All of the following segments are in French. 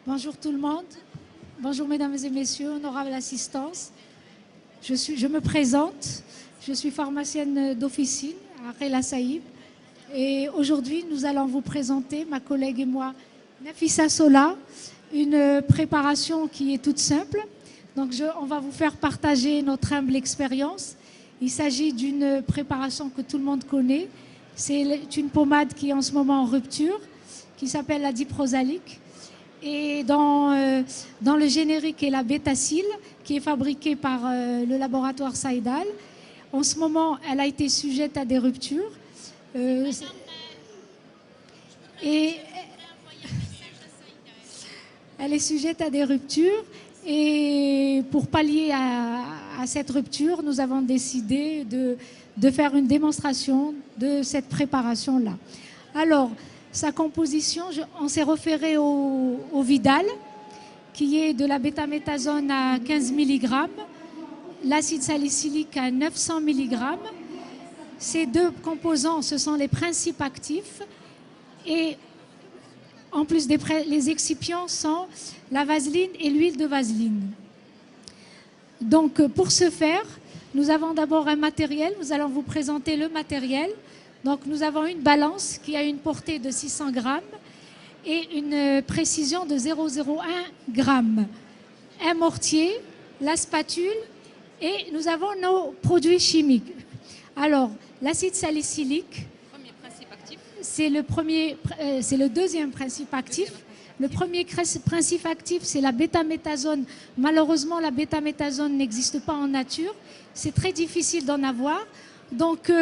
Bonjour tout le monde. Bonjour mesdames et messieurs, honorable assistance. Je me présente. Je suis pharmacienne d'officine à Rella Saïb. Et aujourd'hui, nous allons vous présenter, ma collègue et moi, Nafissa Sola, une préparation qui est toute simple. Donc, on va vous faire partager notre humble expérience. Il s'agit d'une préparation que tout le monde connaît. C'est une pommade qui est en ce moment en rupture, qui s'appelle la diprosalique. Et dans le générique est la Bétacil, qui est fabriquée par le laboratoire Saïdal. En ce moment, elle a été sujette à des ruptures. Et elle est sujette à des ruptures. Et pour pallier à cette rupture, nous avons décidé de faire une démonstration de cette préparation-là. Alors, sa composition, on s'est référé au Vidal, qui est de la bétaméthasone à 15 mg, l'acide salicylique à 900 mg. Ces deux composants, ce sont les principes actifs. Et en plus, les excipients sont la vaseline et l'huile de vaseline. Donc, pour ce faire, nous avons d'abord un matériel. Nous allons vous présenter le matériel. Donc, nous avons une balance qui a une portée de 600 grammes et une précision de 0,01 g. Un mortier, la spatule et nous avons nos produits chimiques. Alors, l'acide salicylique, c'est le deuxième principe actif. Le premier principe actif, c'est la bétaméthasone. Malheureusement, la bétaméthasone n'existe pas en nature. C'est très difficile d'en avoir. Donc,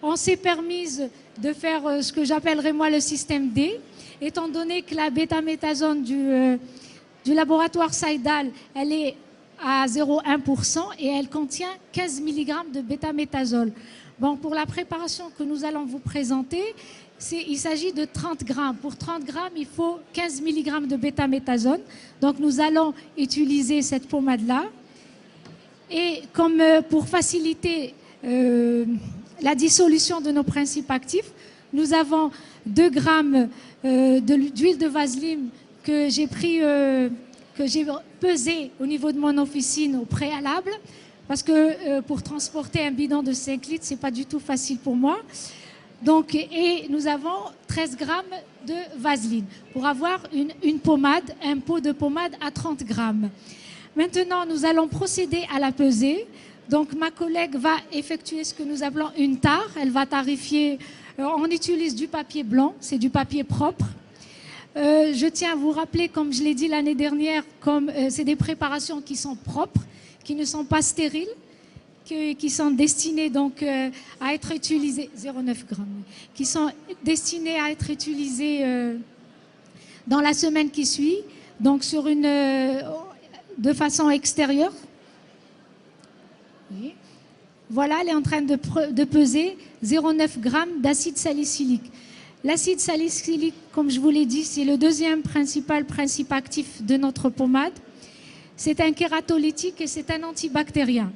on s'est permise de faire ce que j'appellerais moi le système D, étant donné que la bétaméthasone du laboratoire Saïdal, elle est à 0,1% et elle contient 15 mg de bétaméthasone. Bon, pour la préparation que nous allons vous présenter, il s'agit de 30 grammes. Pour 30 grammes, il faut 15 mg de bétaméthasone. Donc, nous allons utiliser cette pommade-là. Et comme pour faciliter la dissolution de nos principes actifs, nous avons 2 grammes d'huile de vaseline que j'ai pesé au niveau de mon officine au préalable, parce que pour transporter un bidon de 5 litres, ce n'est pas du tout facile pour moi. Donc, et nous avons 13 grammes de vaseline pour avoir une pommade, un pot de pommade à 30 grammes. Maintenant, nous allons procéder à la pesée. Donc, ma collègue va effectuer ce que nous appelons une tare. Elle va tarifier. On utilise du papier blanc, c'est du papier propre. Je tiens à vous rappeler, comme je l'ai dit l'année dernière, comme c'est des préparations qui sont propres, qui ne sont pas stériles, qui sont destinées donc à être utilisées, 0,9 grammes, qui sont destinées à être utilisées dans la semaine qui suit, donc de façon extérieure. Oui. Voilà, elle est en train de peser 0,9 g d'acide salicylique. L'acide salicylique, comme je vous l'ai dit, c'est le deuxième principe actif de notre pommade. C'est un kératolytique et c'est un antibactérien.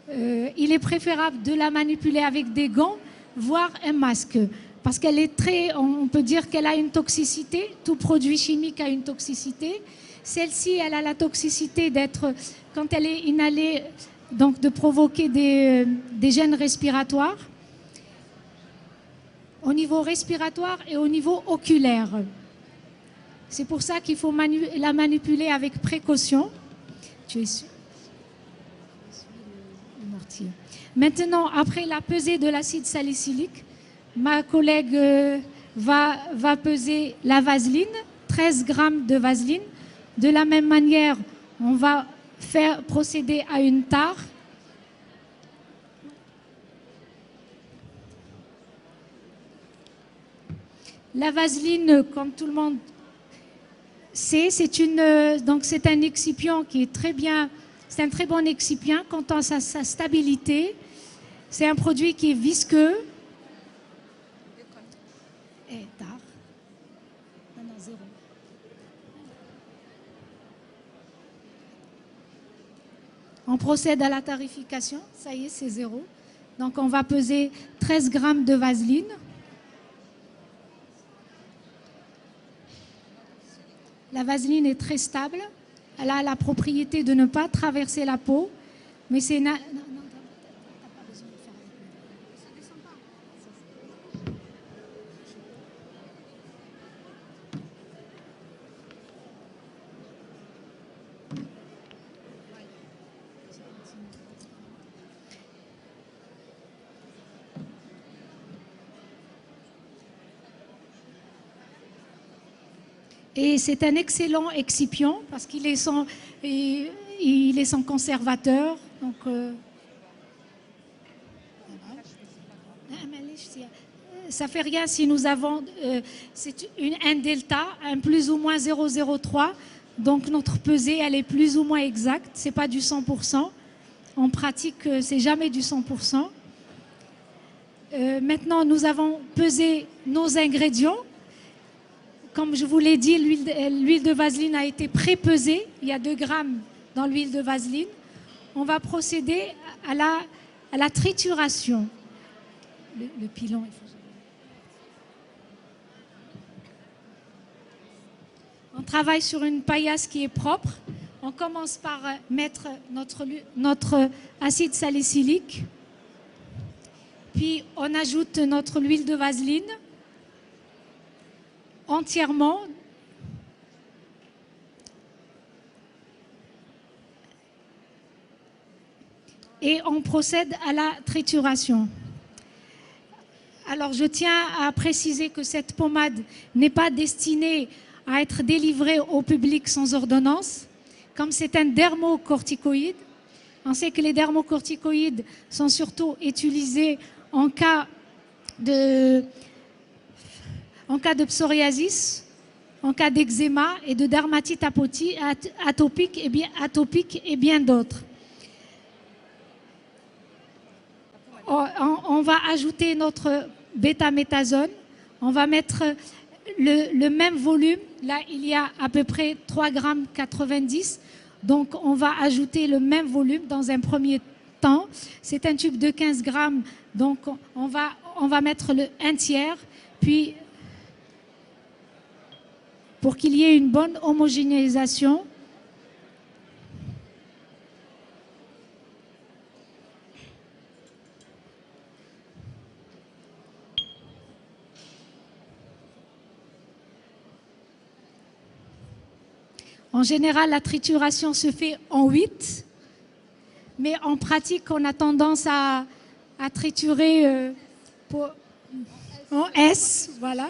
Il est préférable de la manipuler avec des gants, voire un masque, parce qu'elle est on peut dire qu'elle a une toxicité. Tout produit chimique a une toxicité. Celle-ci, elle a la toxicité d'être, quand elle est inhalée, donc de provoquer des gènes respiratoires au niveau respiratoire et au niveau oculaire. C'est pour ça qu'il faut la manipuler avec précaution. Tu es sûr? Le mortier. Maintenant, après la pesée de l'acide salicylique, ma collègue va peser la vaseline, 13 grammes de vaseline. De la même manière, on va procéder à une tare. La vaseline, comme tout le monde sait, c'est un excipient qui est très bien, c'est un très bon excipient quant à sa stabilité. C'est un produit qui est visqueux. Et tard. Non, zéro. On procède à la tarification. Ça y est, c'est 0. Donc, on va peser 13 grammes de vaseline. La vaseline est très stable. Elle a la propriété de ne pas traverser la peau. Mais c'est... Non, non, t'as pas besoin de faire avec lui. Ça descend pas. Et c'est un excellent excipient parce qu'il est sans conservateur. Donc, ça fait rien si nous avons c'est un delta, un plus ou moins 0,03. Donc notre pesée, elle est plus ou moins exacte. C'est pas du 100%. En pratique, c'est jamais du 100%. Maintenant, nous avons pesé nos ingrédients. Comme je vous l'ai dit, l'huile de vaseline a été pré-pesée. Il y a 2 grammes dans l'huile de vaseline. On va procéder à la trituration. Le pilon, il faut... On travaille sur une paillasse qui est propre. On commence par mettre notre acide salicylique. Puis on ajoute notre huile de vaseline entièrement. Et on procède à la trituration. Alors je tiens à préciser que cette pommade n'est pas destinée à être délivrée au public sans ordonnance. Comme c'est un dermocorticoïde, on sait que les dermocorticoïdes sont surtout utilisés en cas de psoriasis, en cas d'eczéma et de dermatite atopique et bien d'autres. On va ajouter notre bêta-méthasone. On va mettre le même volume. Là, il y a à peu près 3,90 g. Donc, on va ajouter le même volume dans un premier temps. C'est un tube de 15 grammes. Donc, on va mettre un tiers. Puis, pour qu'il y ait une bonne homogénéisation, en général, la trituration se fait en 8, mais en pratique, on a tendance à triturer en S, voilà.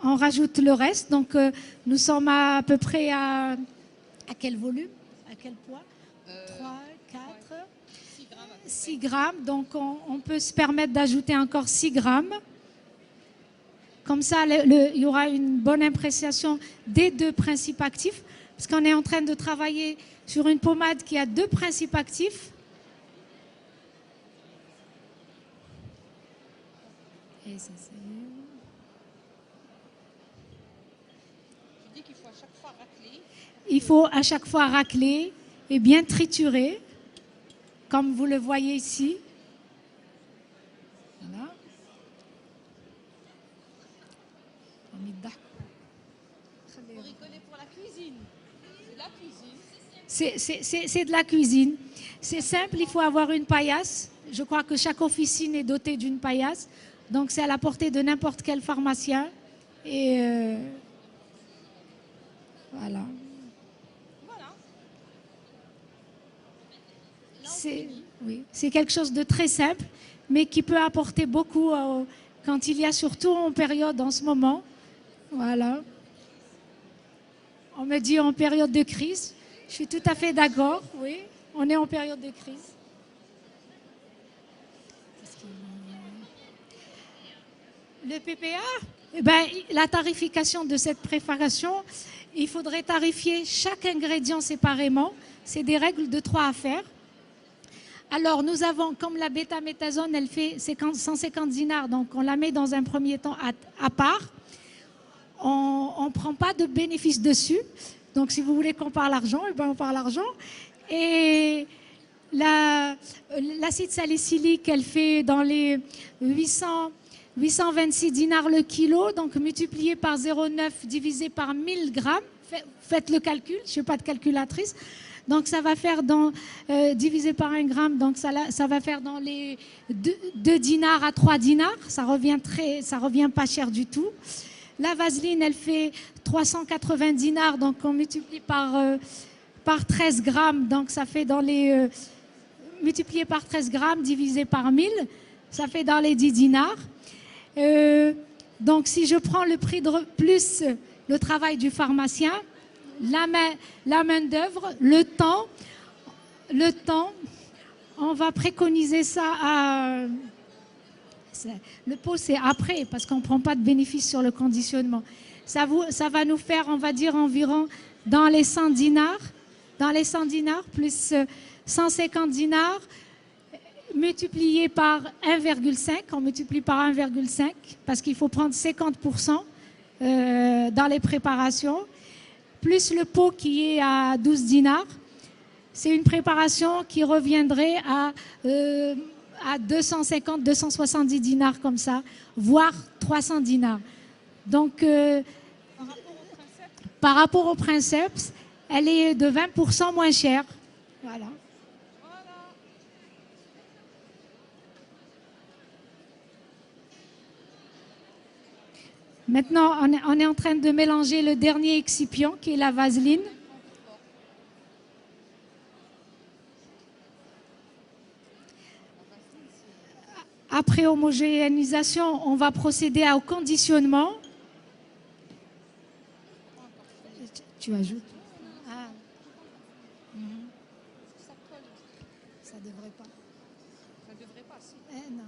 On rajoute le reste, donc nous sommes à peu près à quel volume? À quel poids? 3, 4, 6 grammes, donc on peut se permettre d'ajouter encore 6 grammes. Comme ça, il y aura une bonne appréciation des 2 principes actifs, parce qu'on est en train de travailler sur une pommade qui a 2 principes actifs. Et ça, c'est... Tu dis qu'il faut à chaque fois racler. Il faut à chaque fois racler et bien triturer, comme vous le voyez ici. Voilà. Pour rigoler pour la cuisine. C'est la C'est cuisine. de la cuisine. C'est simple, il faut avoir une paillasse. Je crois que chaque officine est dotée d'une paillasse. Donc c'est à la portée de n'importe quel pharmacien. Et voilà. C'est quelque chose de très simple, mais qui peut apporter beaucoup quand il y a surtout en période en ce moment. Voilà. On me dit en période de crise. Je suis tout à fait d'accord, oui. On est en période de crise. Le PPA, eh ben, la tarification de cette préparation, il faudrait tarifier chaque ingrédient séparément. C'est des règles de 3 à faire. Alors, nous avons, comme la bêta-méthasone, elle fait 150 dinars, donc on la met dans un premier temps à part. On ne prend pas de bénéfice dessus. Donc, si vous voulez qu'on parle argent, eh ben, on parle argent. Et l'acide salicylique, elle fait dans les 800 826 dinars le kilo, donc multiplié par 0,9 divisé par 1000 grammes. Faites le calcul, je ne suis pas de calculatrice. Donc ça va faire divisé par 1 gramme, donc ça va faire dans les 2 dinars à 3 dinars. Ça revient pas cher du tout. La vaseline, elle fait 380 dinars, donc on multiplie par 13 grammes, donc ça fait dans les... multiplié par 13 grammes divisé par 1000, ça fait dans les 10 dinars. Donc si je prends le prix plus le travail du pharmacien, la main d'œuvre, le temps, on va préconiser ça à... Le pot, c'est après, parce qu'on ne prend pas de bénéfice sur le conditionnement. Ça va nous faire, on va dire, environ dans les 100 dinars, plus 150 dinars, multiplié par 1,5, on multiplie par 1,5, parce qu'il faut prendre 50% dans les préparations, plus le pot qui est à 12 dinars. C'est une préparation qui reviendrait à 250, 270 dinars comme ça, voire 300 dinars. Donc, par rapport au princeps, elle est de 20% moins chère. Voilà. Maintenant, on est en train de mélanger le dernier excipient qui est la vaseline. Après homogénéisation, on va procéder au conditionnement. Tu ajoutes. Ah. Ça devrait pas. Ça devrait pas, si. Non.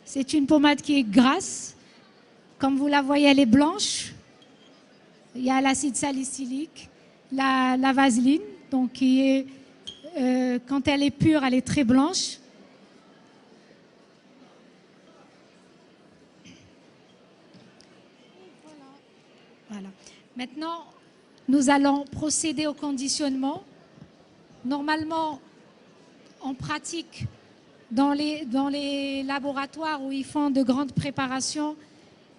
C'est une pommade qui est grasse. Comme vous la voyez, elle est blanche. Il y a l'acide salicylique, la vaseline, donc qui est, quand elle est pure, elle est très blanche. Voilà. Maintenant, nous allons procéder au conditionnement. Normalement, on pratique dans les laboratoires où ils font de grandes préparations.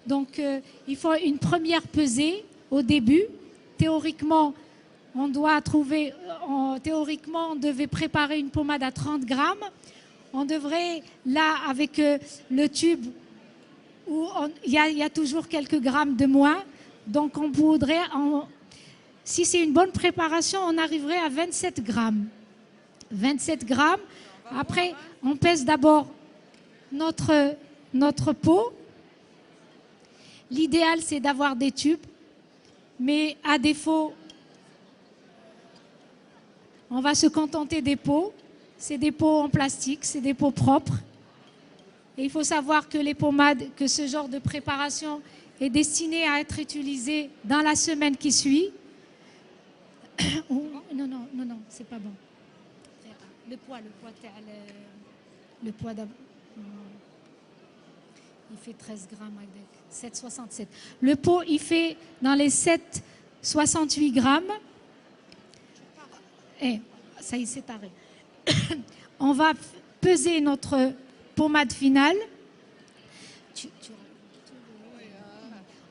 Donc, il faut une première pesée au début. Théoriquement, on devait préparer une pommade à 30 grammes. On devrait, là, avec le tube, où il y a toujours quelques grammes de moins. Donc, on voudrait, si c'est une bonne préparation, on arriverait à 27 grammes. 27 grammes. Après, on pèse d'abord notre pot. L'idéal, c'est d'avoir des tubes. Mais à défaut, on va se contenter des pots. C'est des pots en plastique, c'est des pots propres. Et il faut savoir que les pommades, que ce genre de préparation est destiné à être utilisé dans la semaine qui suit. Non, c'est pas bon. Le poids d'abord. Il fait 13 grammes avec 7,67. Le pot, il fait dans les 7,68 grammes. Et ça y est, c'est arrêté. On va peser notre pommade finale.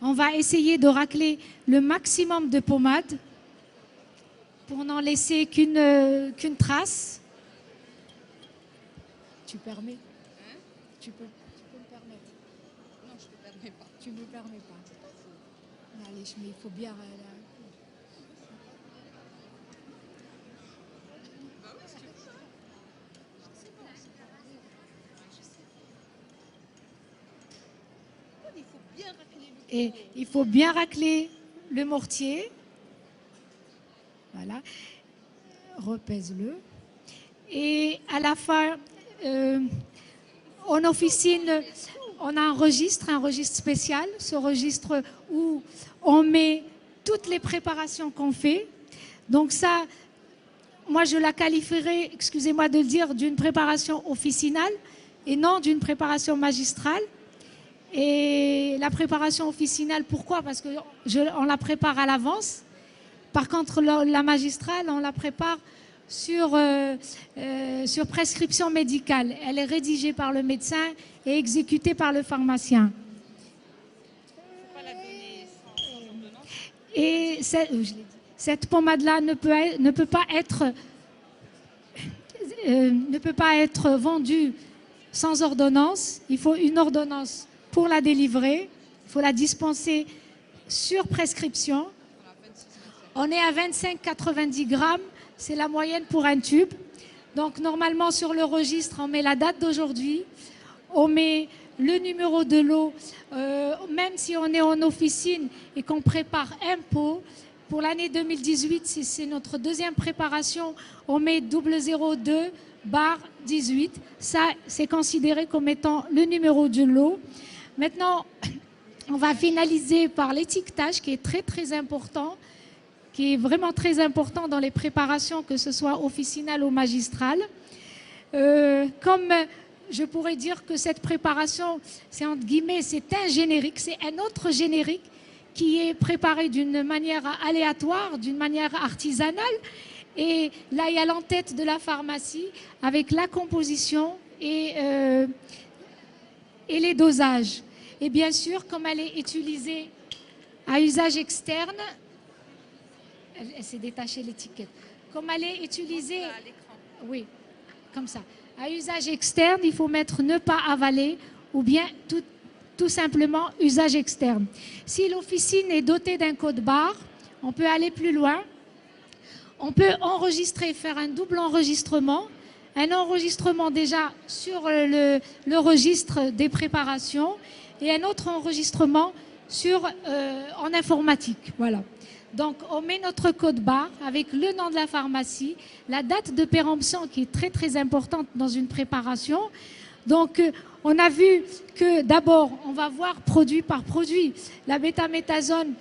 On va essayer de racler le maximum de pommade pour n'en laisser qu'une trace. Tu permets? Tu peux me permettre? Non, je ne te permets pas. Tu ne me permets pas. Allez, mais il faut bien... Et il faut bien racler le mortier. Voilà. Repèse-le. Et à la fin, en officine, on a un registre spécial. Ce registre où on met toutes les préparations qu'on fait. Donc ça, moi je la qualifierais, excusez-moi de le dire, d'une préparation officinale et non d'une préparation magistrale. Et la préparation officinale, pourquoi? Parce qu'on la prépare à l'avance. Par contre, la magistrale, on la prépare sur prescription médicale. Elle est rédigée par le médecin et exécutée par le pharmacien. Et cette pommade-là ne peut pas être vendue sans ordonnance. Il faut une ordonnance pour la délivrer. Il faut la dispenser sur prescription. On est à 25,90 grammes. C'est la moyenne pour un tube. Donc normalement sur le registre, on met la date d'aujourd'hui. On met le numéro de lot, même si on est en officine et qu'on prépare un pot. Pour l'année 2018, si c'est notre deuxième préparation, on met 002/18. Ça, c'est considéré comme étant le numéro de lot. Maintenant, on va finaliser par l'étiquetage qui est très très important, qui est vraiment très important dans les préparations, que ce soit officinales ou magistrales. Comme je pourrais dire que cette préparation, c'est entre guillemets, c'est un générique, c'est un autre générique qui est préparé d'une manière aléatoire, d'une manière artisanale. Et là, il y a l'entête de la pharmacie avec la composition et les dosages. Et bien sûr, comme elle est utilisée à usage externe, elle s'est détachée l'étiquette. Comme elle est utilisée, oui, comme ça. À usage externe, il faut mettre ne pas avaler ou bien tout simplement usage externe. Si l'officine est dotée d'un code barre, on peut aller plus loin. On peut enregistrer, faire un double enregistrement. Un enregistrement déjà sur le registre des préparations et un autre enregistrement en informatique. Voilà. Donc, on met notre code barre avec le nom de la pharmacie, la date de péremption qui est très très importante dans une préparation. Donc, on a vu que d'abord, on va voir produit par produit. La bétaméthasone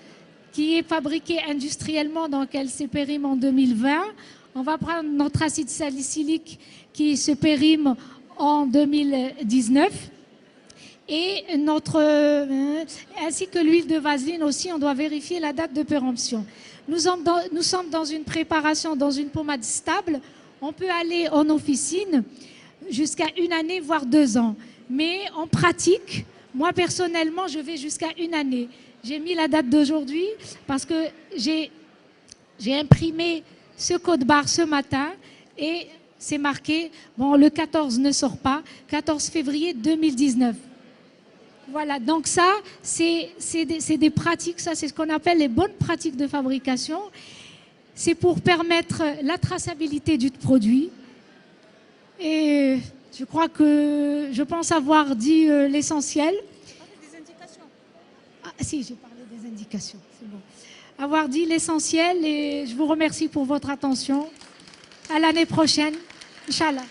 qui est fabriquée industriellement, donc elle se périme en 2020. On va prendre notre acide salicylique qui se périme en 2019. Et ainsi que l'huile de vaseline aussi, on doit vérifier la date de péremption. Nous sommes dans une préparation, dans une pommade stable. On peut aller en officine jusqu'à 1 année, voire 2 ans. Mais en pratique, moi personnellement, je vais jusqu'à 1 année. J'ai mis la date d'aujourd'hui parce que j'ai imprimé ce code barre ce matin et c'est marqué, bon, le 14 ne sort pas, 14 février 2019. Voilà, donc ça, c'est des pratiques, ça c'est ce qu'on appelle les bonnes pratiques de fabrication. C'est pour permettre la traçabilité du produit. Et je pense avoir dit l'essentiel. Des indications. Ah si, j'ai parlé des indications, c'est bon. Avoir dit l'essentiel et je vous remercie pour votre attention. À l'année prochaine, Inch'Allah.